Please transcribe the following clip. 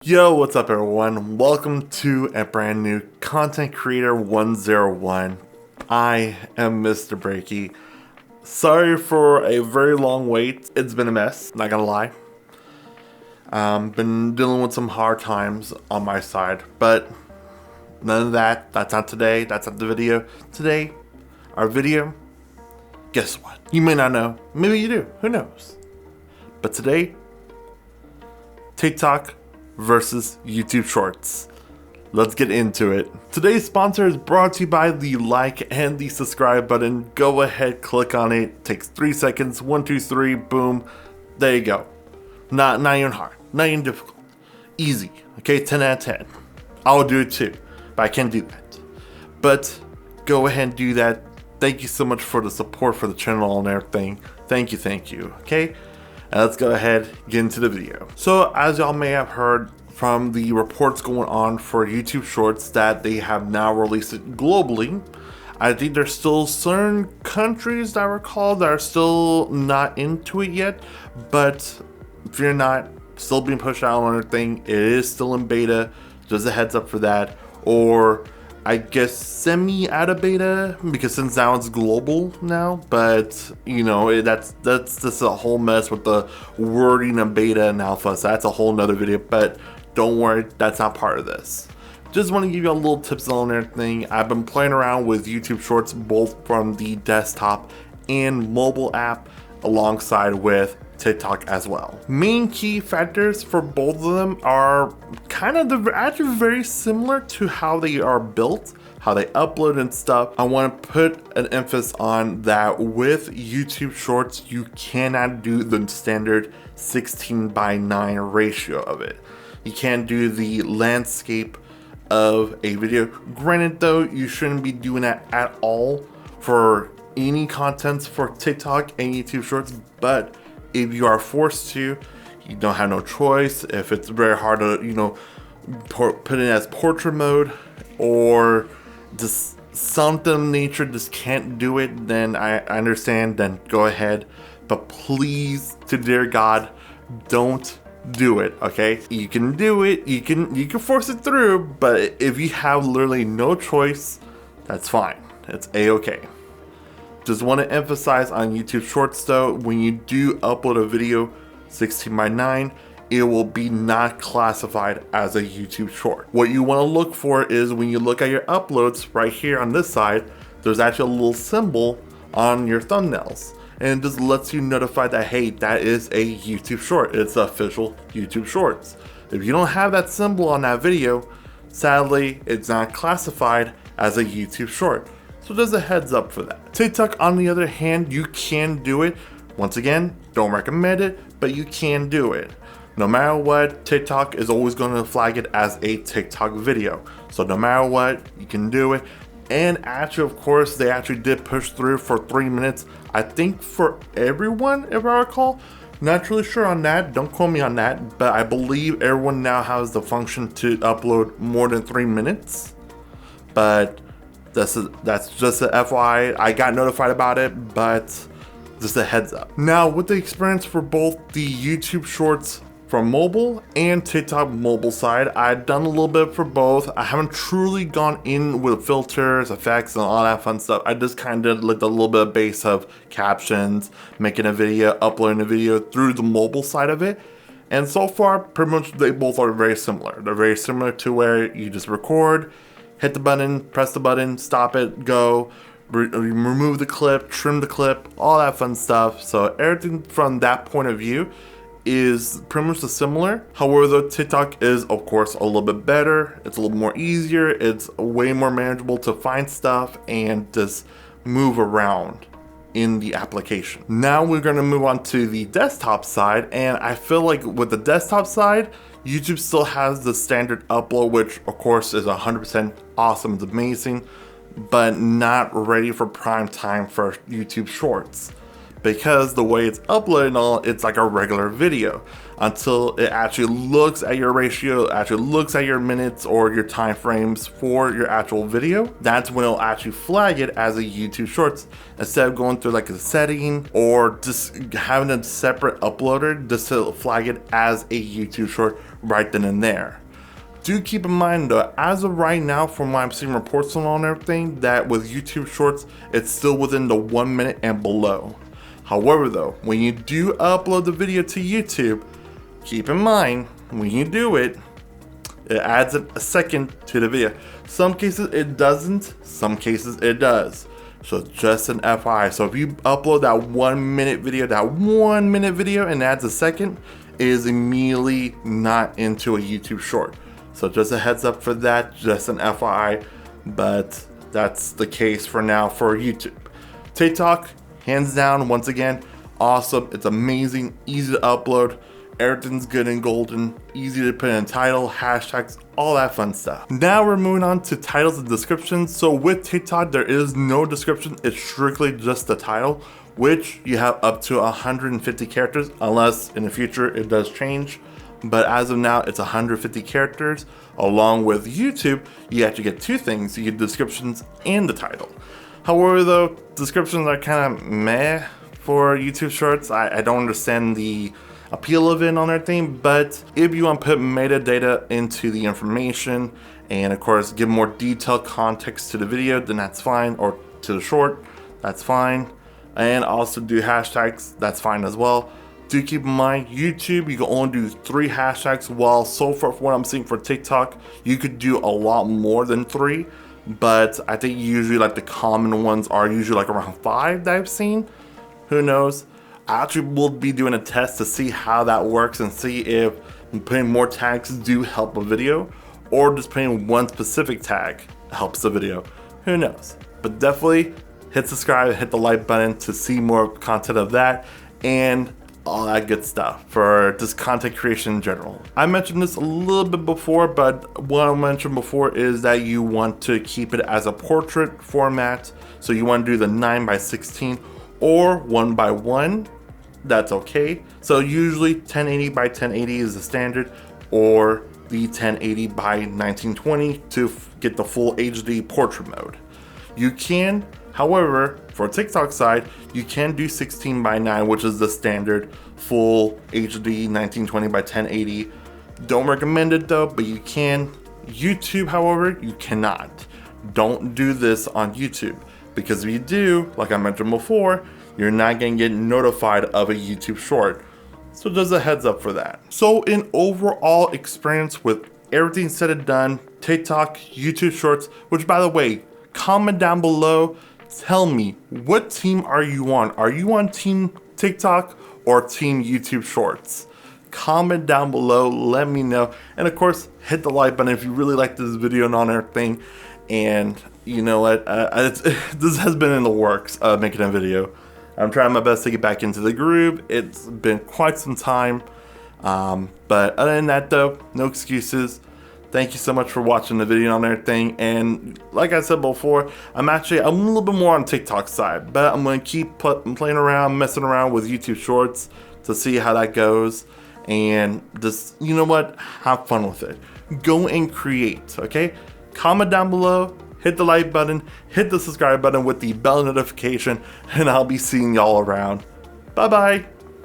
Yo, what's up everyone? Welcome to a brand new Content Creator 101. I am Mr. Breakie. Sorry for a very long wait. It's been a mess, not gonna lie. Been dealing with some hard times on my side, but none of that. That's not today. That's not the video. Today, our video, guess what? You may not know. Maybe you do. Who knows? But today, TikTok versus YouTube Shorts. Let's get into it. Today's sponsor is brought to you by the like and the subscribe button. Go ahead, click on it. Takes 3 seconds. 1, 2, 3, boom. There you go. Not even hard, not even difficult. Easy. Okay, 10 out of 10. I will do it too, but I can't do that. But go ahead and do that. Thank you so much for the support for the channel and everything. Thank you. Okay. Let's go ahead, get into the video. So as y'all may have heard from the reports going on for YouTube Shorts that they have now released it globally, I think there's still certain countries that I recall that are still not into it yet, but if you're not, still being pushed out on everything, it is still in beta, just a heads up for that, or I guess semi out of beta, because since now it's global now, but you know, that's just a whole mess with the wording of beta and alpha, so that's a whole nother video, but don't worry, that's not part of this. Just want to give you a little tips on everything. I've been playing around with YouTube Shorts both from the desktop and mobile app alongside with TikTok as well. Main key factors for both of them are actually very similar to how they are built, how they upload and stuff. I want to put an emphasis on that with YouTube Shorts, you cannot do the standard 16:9 ratio of it. You can't do the landscape of a video. Granted though, you shouldn't be doing that at all for any contents for TikTok and YouTube Shorts, but if you are forced to, you don't have no choice. If it's very hard to, you know, put it as portrait mode, or just something nature just can't do it, then I understand, then go ahead. But please, to dear God, don't do it, okay? You can do it, you can force it through, but if you have literally no choice, that's fine. It's a-okay. Just want to emphasize on YouTube Shorts though, when you do upload a video 16:9, it will be not classified as a YouTube Short. What you want to look for is when you look at your uploads right here on this side, there's actually a little symbol on your thumbnails, and it just lets you notify that, hey, that is a YouTube Short. It's official YouTube Shorts. If you don't have that symbol on that video, sadly, it's not classified as a YouTube Short. So there's a heads up for that. TikTok, on the other hand, you can do it. Once again, don't recommend it, but you can do it. No matter what, TikTok is always going to flag it as a TikTok video. So no matter what, you can do it. And actually, of course, they actually did push through for 3 minutes. I think for everyone, if I recall. Not really sure on that, don't quote me on that, but I believe everyone now has the function to upload more than 3 minutes. But that's just a FYI. I got notified about it, but just a heads up. Now, with the experience for both the YouTube Shorts from mobile and TikTok mobile side, I've done a little bit for both. I haven't truly gone in with filters, effects, and all that fun stuff. I just kind of looked a little bit of base of captions, making a video, uploading a video through the mobile side of it. And so far, pretty much they both are very similar. They're very similar to where you just record, hit the button, press the button, stop it, go, remove the clip, trim the clip, all that fun stuff. So everything from that point of view is pretty much similar. However, the TikTok is of course a little bit better. It's a little more easier. It's way more manageable to find stuff and just move around in the application. Now we're going to move on to the desktop side, and I feel like with the desktop side, YouTube still has the standard upload, which of course is 100% awesome, it's amazing, but not ready for prime time for YouTube Shorts. because the way it's uploaded and all, it's like a regular video until it actually looks at your ratio, actually looks at your minutes or your time frames for your actual video. That's when it'll actually flag it as a YouTube Shorts instead of going through like a setting or just having a separate uploader just to flag it as a YouTube Short right then and there. Do keep in mind though, as of right now, from what I'm seeing reports on and everything, that with YouTube Shorts, it's still within the 1 minute and below. However though, when you do upload the video to YouTube, keep in mind, when you do it, it adds a second to the video. Some cases it doesn't, some cases it does. So just an FYI. So if you upload that 1 minute video, and adds a second, it is immediately not into a YouTube Short. So just a heads up for that, just an FYI, but that's the case for now for YouTube. TikTok, hands down, once again, awesome. It's amazing, easy to upload. Everything's good and golden, easy to put in a title, hashtags, all that fun stuff. Now we're moving on to titles and descriptions. So with TikTok, there is no description. It's strictly just the title, which you have up to 150 characters, unless in the future it does change. But as of now, it's 150 characters. Along with YouTube, you actually get two things. You get descriptions and the title. However though, descriptions are kind of meh for YouTube Shorts. I don't understand the appeal of it on everything, but if you want to put metadata into the information and of course give more detailed context to the video, then that's fine, or to the short, that's fine. And also do hashtags, that's fine as well. Do keep in mind, YouTube, you can only do 3 hashtags, while so far from what I'm seeing for TikTok, you could do a lot more than 3, but I think usually like the common ones are usually like around 5 that I've seen. Who knows? I actually will be doing a test to see how that works and see if putting more tags do help a video or just putting one specific tag helps the video. Who knows? But definitely hit subscribe, hit the like button to see more content of that and all that good stuff for just content creation in general. I mentioned this a little bit before, but what I mentioned before is that you want to keep it as a portrait format. So you want to do the 9:16 or 1:1. That's okay. So usually 1080 by 1080 is the standard, or the 1080 by 1920 to get the full HD portrait mode. You can, however, for TikTok side, you can do 16:9, which is the standard full HD 1920 by 1080. Don't recommend it though, but you can. YouTube, however, you cannot. Don't do this on YouTube, because if you do, like I mentioned before, you're not going to get notified of a YouTube Short. So just a heads up for that. So in overall experience with everything said and done, TikTok, YouTube Shorts, which by the way, comment down below, tell me, what team are you on? Are you on team TikTok or team YouTube Shorts? Comment down below, let me know. And of course, hit the like button if you really like this video and on everything. And you know what, this has been in the works, making a video. I'm trying my best to get back into the groove. It's been quite some time. But other than that though, no excuses. Thank you so much for watching the video on everything. And like I said before, I'm a little bit more on TikTok side, but I'm gonna keep playing around, messing around with YouTube Shorts to see how that goes. And just, you know what, have fun with it. Go and create, okay? Comment down below. Hit the like button, hit the subscribe button with the bell notification, and I'll be seeing y'all around. Bye bye.